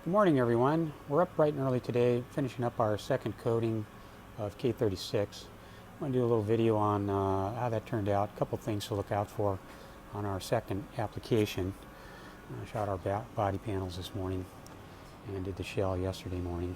Good morning, everyone. We're up bright and early today, finishing up our second coating of K36. I'm going to do a little video on how that turned out, a couple things to look out for on our second application. I shot our body panels this morning and did the shell yesterday morning.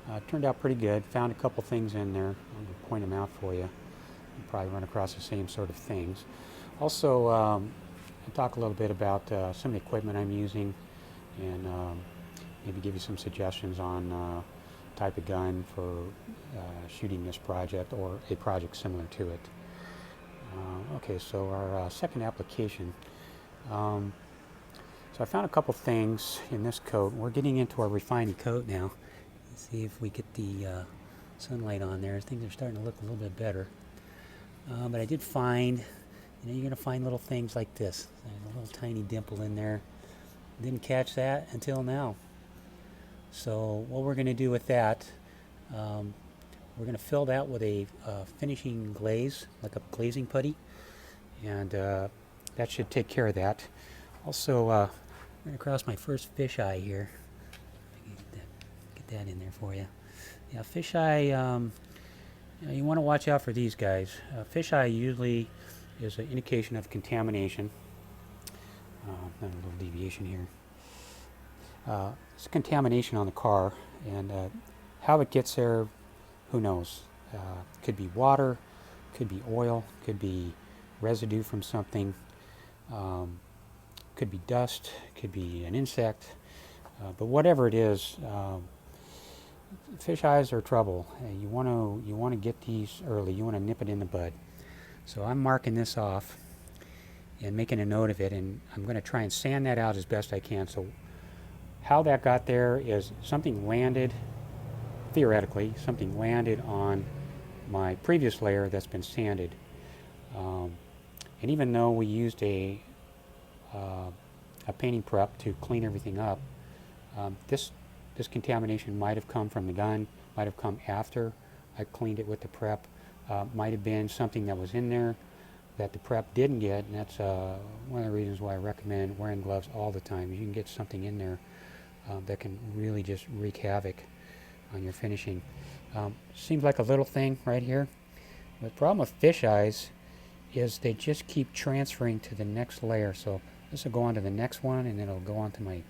It turned out pretty good. Found a couple things in there. I'm going to point them out for you. You'll probably run across the same sort of things. Also, I'll talk a little bit about some of the equipment I'm using and maybe give you some suggestions on type of gun for shooting this project or a project similar to it. Okay, so our second application. So I found a couple things in this coat. We're getting into our refining coat now. Let's see if we get the sunlight on there. Things are starting to look a little bit better. But I did find, you're going to find little things like this. There's a little tiny dimple in there. Didn't catch that until now. So what we're going to do with that, we're going to fill that with a finishing glaze, like a glazing putty, and that should take care of that. Also, I'm going to cross my first fisheye here. Get that in there for you. Yeah, fisheye, you want to watch out for these guys. Fisheye usually is an indication of contamination. A little deviation here. It's contamination on the car, and how it gets there, who knows. Could be water, could be oil, could be residue from something, could be dust, could be an insect, but whatever it is, fish eyes are trouble. You want to get these early. You want to nip it in the bud. So I'm marking this off and making a note of it, and I'm going to try and sand that out as best I can. So how that got there is something landed, theoretically, something landed on my previous layer that's been sanded. And even though we used a painting prep to clean everything up, this contamination might have come from the gun, might have come after I cleaned it with the prep, might have been something that was in there that the prep didn't get, and that's one of the reasons why I recommend wearing gloves all the time. You can get something in there that can really just wreak havoc on your finishing. Seems like a little thing right here. The problem with fish eyes is they just keep transferring to the next layer. So this will go on to the next one, and then it'll go on to my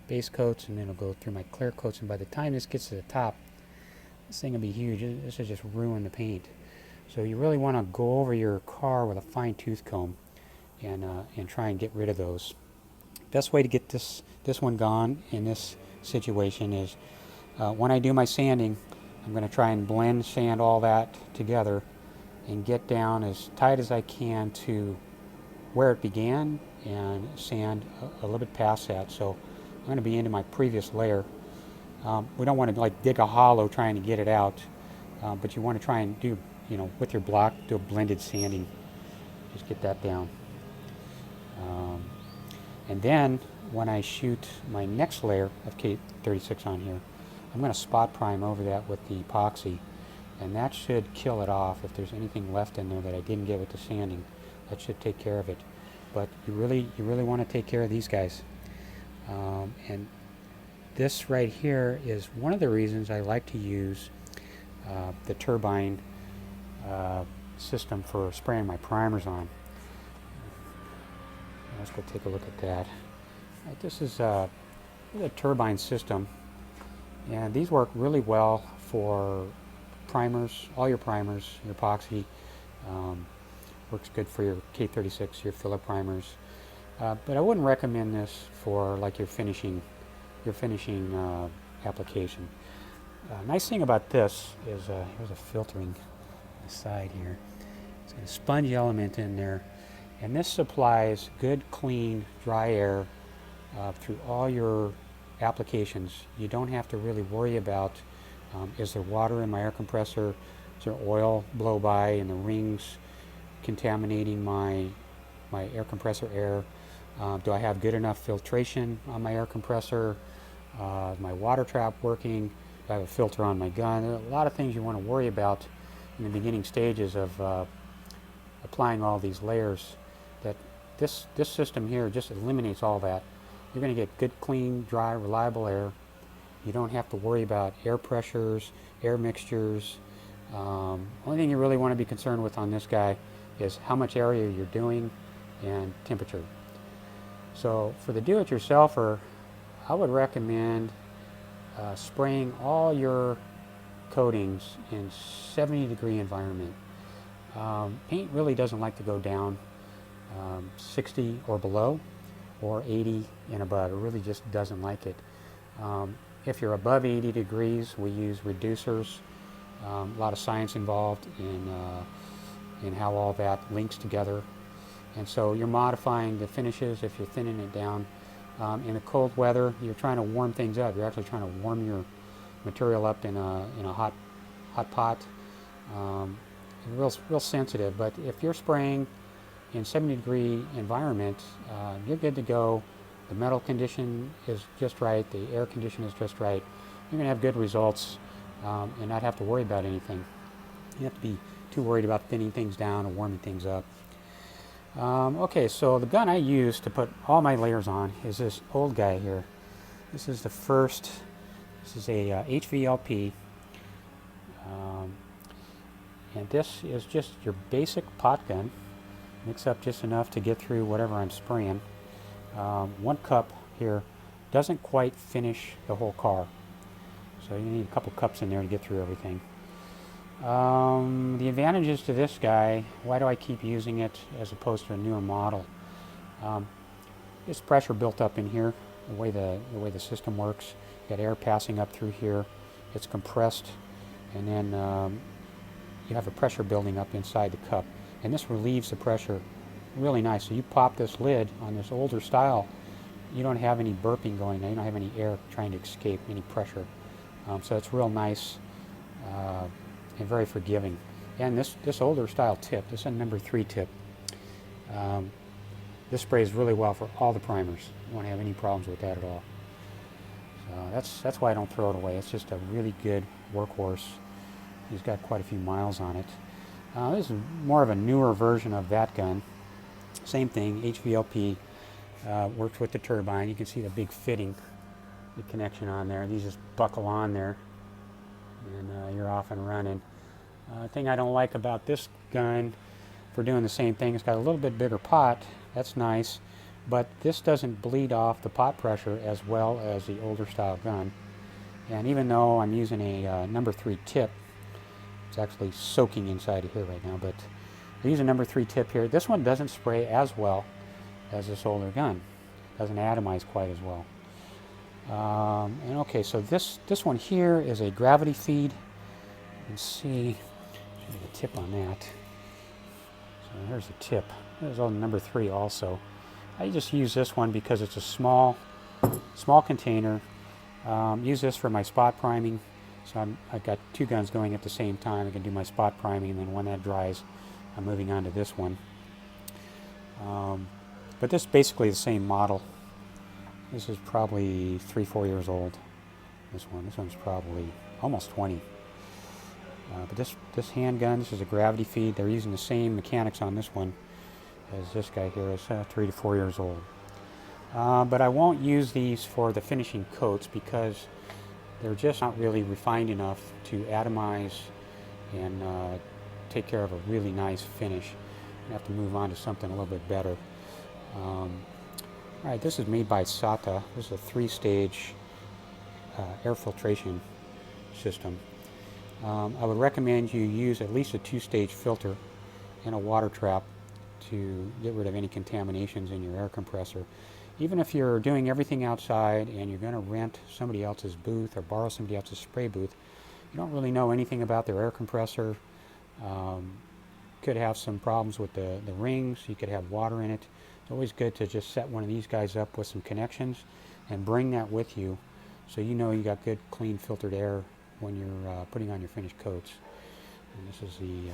base coats, and then it'll go through my clear coats. And by the time this gets to the top, this thing will be huge. This will just ruin the paint. So you really want to go over your car with a fine tooth comb and try and get rid of those. Best way to get this one gone in this situation is when I do my sanding, I'm going to try and blend sand all that together and get down as tight as I can to where it began and sand a little bit past that. So I'm going to be into my previous layer. We don't want to like dig a hollow trying to get it out, but you want to try and do, with your block, do a blended sanding. Just get that down. And then when I shoot my next layer of K36 on here, I'm going to spot prime over that with the epoxy, and that should kill it off. If there's anything left in there that I didn't get with the sanding, that should take care of it. But you really want to take care of these guys. And this right here is one of the reasons I like to use the turbine system for spraying my primers on. Let's go take a look at that. This is a turbine system, and these work really well for primers, all your primers, your epoxy. Works good for your K36, your filler primers. But I wouldn't recommend this for like your finishing application. Nice thing about this is here's a filtering side here. It's got a sponge element in there, and this supplies good, clean, dry air through all your applications. You don't have to really worry about is there water in my air compressor, is there oil blow by in the rings contaminating my air compressor air, do I have good enough filtration on my air compressor, is my water trap working, do I have a filter on my gun. There are a lot of things you want to worry about in the beginning stages of applying all these layers. That this system here just eliminates all that. You're going to get good, clean, dry, reliable air. You don't have to worry about air pressures, air mixtures. Only thing you really want to be concerned with on this guy is how much area you're doing and temperature. So for the do-it-yourselfer, I would recommend spraying all your coatings in 70-degree environment. Paint really doesn't like to go down 60 or below, or 80 and above. It really just doesn't like it. If you're above 80 degrees, we use reducers. A lot of science involved in how all that links together. And so you're modifying the finishes if you're thinning it down. In the cold weather, you're trying to warm things up. You're actually trying to warm your material up in a hot pot. Real sensitive. But if you're spraying in 70-degree environment, you're good to go. The metal condition is just right. The air condition is just right. You're going to have good results and not have to worry about anything. You have to be too worried about thinning things down or warming things up. Okay, so the gun I use to put all my layers on is this old guy here. This is the first. This is a HVLP. And this is just your basic pot gun. Mix up just enough to get through whatever I'm spraying. 1 cup here doesn't quite finish the whole car. So you need a couple cups in there to get through everything. The advantages to this guy, why do I keep using it as opposed to a newer model? There's pressure built up in here, the way the system works. You got air passing up through here. It's compressed, and then you have a pressure building up inside the cup. And this relieves the pressure really nice. So you pop this lid on this older style, you don't have any burping going on. You don't have any air trying to escape, any pressure. So it's real nice and very forgiving. And this older style tip, this is a number 3 tip. This sprays really well for all the primers. You won't have any problems with that at all. So that's why I don't throw it away. It's just a really good workhorse. He's got quite a few miles on it. This is more of a newer version of that gun. Same thing, HVLP, works with the turbine. You can see the big fitting, the connection on there. These just buckle on there, and you're off and running. The thing I don't like about this gun for doing the same thing, it's got a little bit bigger pot. That's nice, but this doesn't bleed off the pot pressure as well as the older style gun. And even though I'm using a number 3 tip, it's actually soaking inside of here right now, but I use a number 3 tip here. This one doesn't spray as well as this older gun. Doesn't atomize quite as well. And okay, so this one here is a gravity feed. You can see the tip on that. So here's the tip. There's on number 3 also. I just use this one because it's a small container. Use this for my spot priming. So I've got 2 guns going at the same time. I can do my spot priming, and then when that dries, I'm moving on to this one. But this is basically the same model. This is probably 3-4 years old. This one's probably almost 20. But this handgun, this is a gravity feed. They're using the same mechanics on this one as this guy here. Is 3 to 4 years old. But I won't use these for the finishing coats because they're just not really refined enough to atomize and take care of a really nice finish. I have to move on to something a little bit better. Alright, this is made by SATA. This is a 3-stage air filtration system. I would recommend you use at least a 2-stage filter and a water trap to get rid of any contaminations in your air compressor. Even if you're doing everything outside and you're going to rent somebody else's booth or borrow somebody else's spray booth, you don't really know anything about their air compressor. Could have some problems with the rings. You could have water in it. It's always good to just set one of these guys up with some connections and bring that with you so you know you got good, clean, filtered air when you're putting on your finished coats. And this is the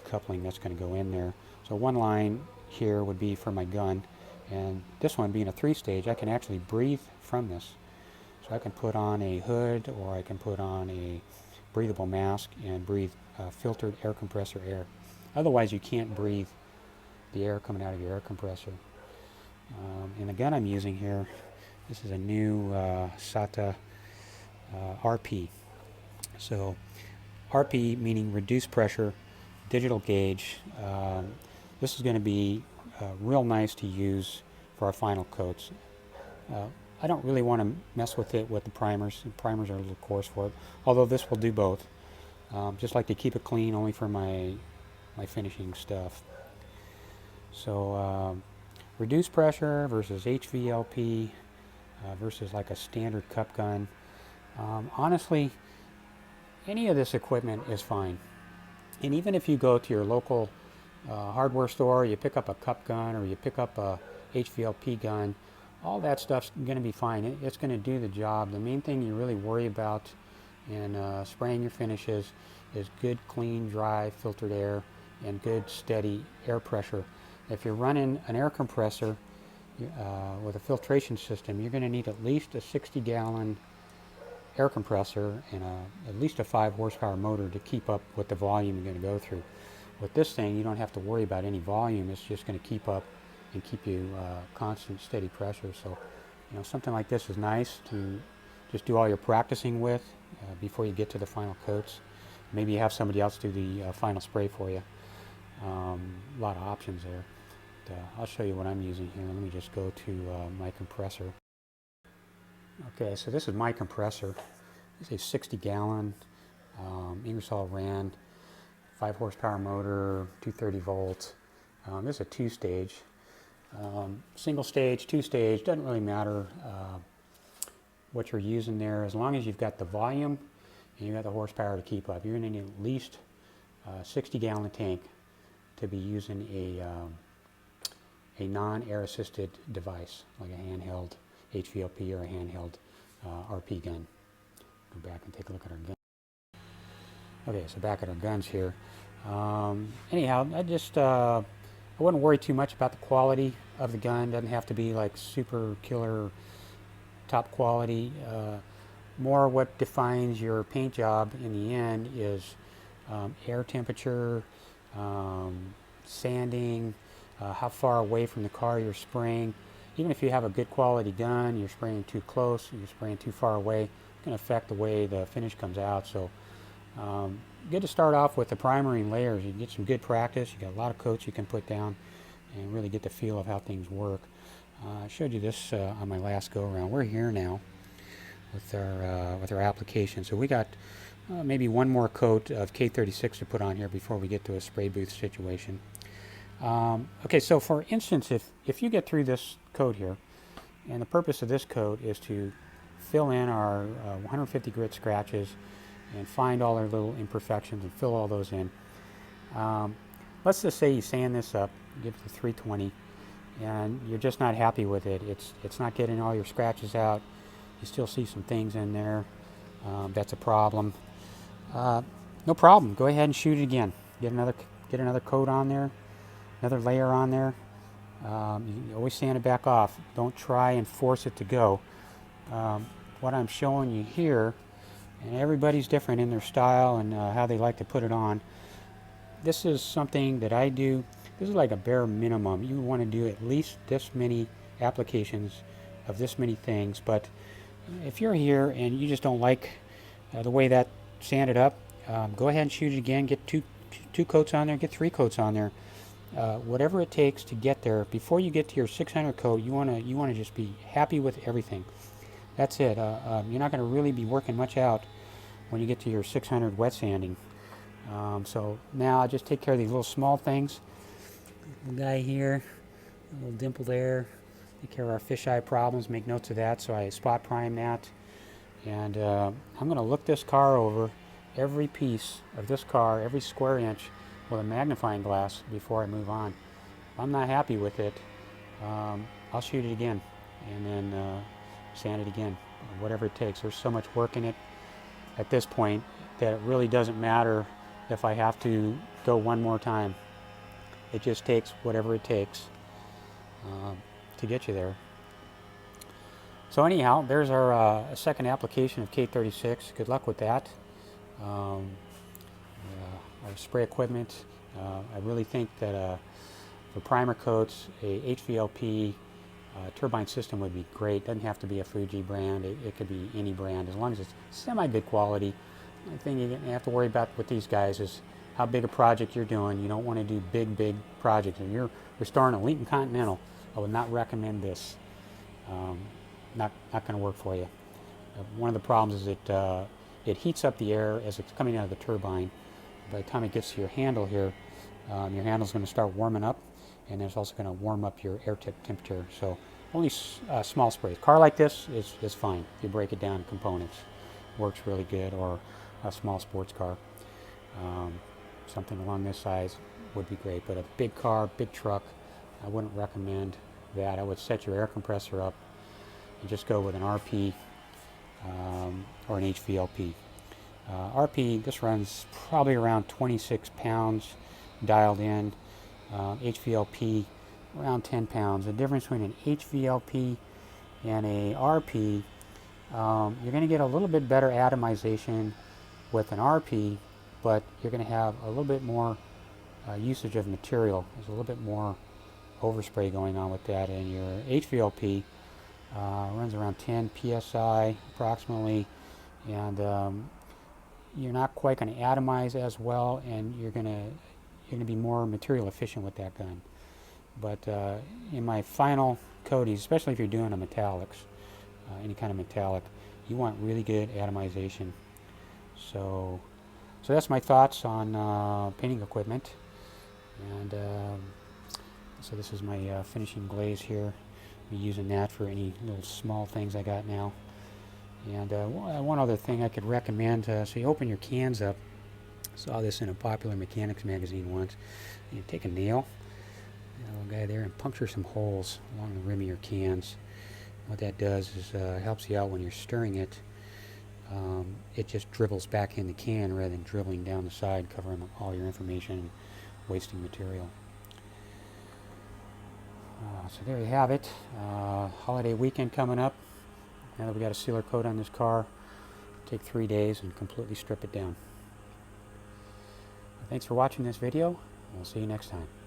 coupling that's going to go in there. So one line here would be for my gun, and this one being a 3-stage, I can actually breathe from this. So I can put on a hood, or I can put on a breathable mask and breathe filtered air compressor air. Otherwise you can't breathe the air coming out of your air compressor. And the gun I'm using here, this is a new SATA RP. So RP meaning reduced pressure, digital gauge. This is going to be real nice to use for our final coats. I don't really want to mess with it with the primers. The primers are a little coarse for it, although this will do both. Just like to keep it clean only for my finishing stuff. So reduced pressure versus HVLP versus like a standard cup gun. Honestly, any of this equipment is fine. And even if you go to your local hardware store, you pick up a cup gun or you pick up a HVLP gun, all that stuff's going to be fine. It's going to do the job. The main thing you really worry about in spraying your finishes is good, clean, dry, filtered air and good, steady air pressure. If you're running an air compressor with a filtration system, you're going to need at least a 60-gallon air compressor and at least a 5 horsepower motor to keep up with the volume you're going to go through. With this thing, you don't have to worry about any volume. It's just going to keep up and keep you constant, steady pressure. So, something like this is nice to just do all your practicing with before you get to the final coats. Maybe you have somebody else do the final spray for you. A lot of options there. But, I'll show you what I'm using here. Let me just go to my compressor. Okay, so this is my compressor. This is a 60-gallon Ingersoll Rand 5 horsepower motor, 230 volts. This is a 2-stage. Single stage, 2-stage, doesn't really matter what you're using there, as long as you've got the volume and you've got the horsepower to keep up. You're going to need at least a 60-gallon tank to be using a non-air assisted device, like a handheld HVLP or a handheld RP gun. Go back and take a look at our gun. Okay, so back at our guns here. Anyhow, I wouldn't worry too much about the quality of the gun. Doesn't have to be like super killer top quality. More what defines your paint job in the end is air temperature, sanding, how far away from the car you're spraying. Even if you have a good quality gun, you're spraying too close, you're spraying too far away, it's going to affect the way the finish comes out. So good to start off with the primering layers. You get some good practice. You got a lot of coats you can put down and really get the feel of how things work. I showed you this on my last go around. We're here now with our application. So we got maybe one more coat of K36 to put on here before we get to a spray booth situation. Okay, so for instance, if you get through this coat here, and the purpose of this coat is to fill in our 150 grit scratches and find all our little imperfections and fill all those in. Let's just say you sand this up, give it to 320, and you're just not happy with it. It's not getting all your scratches out. You still see some things in there. That's a problem. No problem. Go ahead and shoot it again. Get another coat on there, another layer on there. You always sand it back off. Don't try and force it to go. What I'm showing you here, and everybody's different in their style and how they like to put it on. This is something that I do. This is like a bare minimum. You want to do at least this many applications of this many things. But if you're here and you just don't like the way that sanded up, go ahead and shoot it again. Get two coats on there. Get 3 coats on there. Whatever it takes to get there. Before you get to your 600 coat, you want to just be happy with everything. That's it. You're not going to really be working much out when you get to your 600 wet sanding. So now I just take care of these little small things. Little guy here, a little dimple there. Take care of our fisheye problems. Make notes of that. So I spot prime that. And I'm going to look this car over, every piece of this car, every square inch, with a magnifying glass before I move on. If I'm not happy with it, I'll shoot it again and then sand it again, whatever it takes. There's so much work in it at this point that it really doesn't matter if I have to go one more time. It just takes whatever it takes to get you there. So anyhow, there's our second application of K36. Good luck with that. Our spray equipment, I really think that for primer coats, a HVLP turbine system would be great. Doesn't have to be a Fuji brand. It could be any brand as long as it's semi-good quality. The thing you have to worry about with these guys is how big a project you're doing. You don't want to do big projects. If you're restoring a Lincoln Continental, I would not recommend this. Not going to work for you. One of the problems is it heats up the air as it's coming out of the turbine. By the time it gets to your handle here, your handle's going to start warming up, and it's also going to warm up your air temperature. So only small sprays. Car like this is fine. You break it down in components. Works really good. Or a small sports car. Something along this size would be great. But a big car, big truck, I wouldn't recommend that. I would set your air compressor up and just go with an RP or an HVLP. RP, this runs probably around 26 pounds dialed in. HVLP around 10 pounds. The difference between an HVLP and a RP, you're going to get a little bit better atomization with an RP, but you're going to have a little bit more usage of material. There's a little bit more overspray going on with that. And your HVLP runs around 10 psi approximately, and you're not quite going to atomize as well, and you're going to be more material efficient with that gun. But in my final coatings, especially if you're doing a metallics, any kind of metallic, you want really good atomization. So that's my thoughts on painting equipment. And so this is my finishing glaze here. I'm using that for any little small things I got now. And one other thing I could recommend, so you open your cans up. Saw this in a Popular Mechanics magazine once. You take a nail, a little guy there, and puncture some holes along the rim of your cans. What that does is helps you out when you're stirring it. It just dribbles back in the can rather than dribbling down the side, covering all your information and wasting material. So there you have it. Holiday weekend coming up. Now that we got a sealer coat on this car, take 3 days and completely strip it down. Thanks for watching this video. We'll see you next time.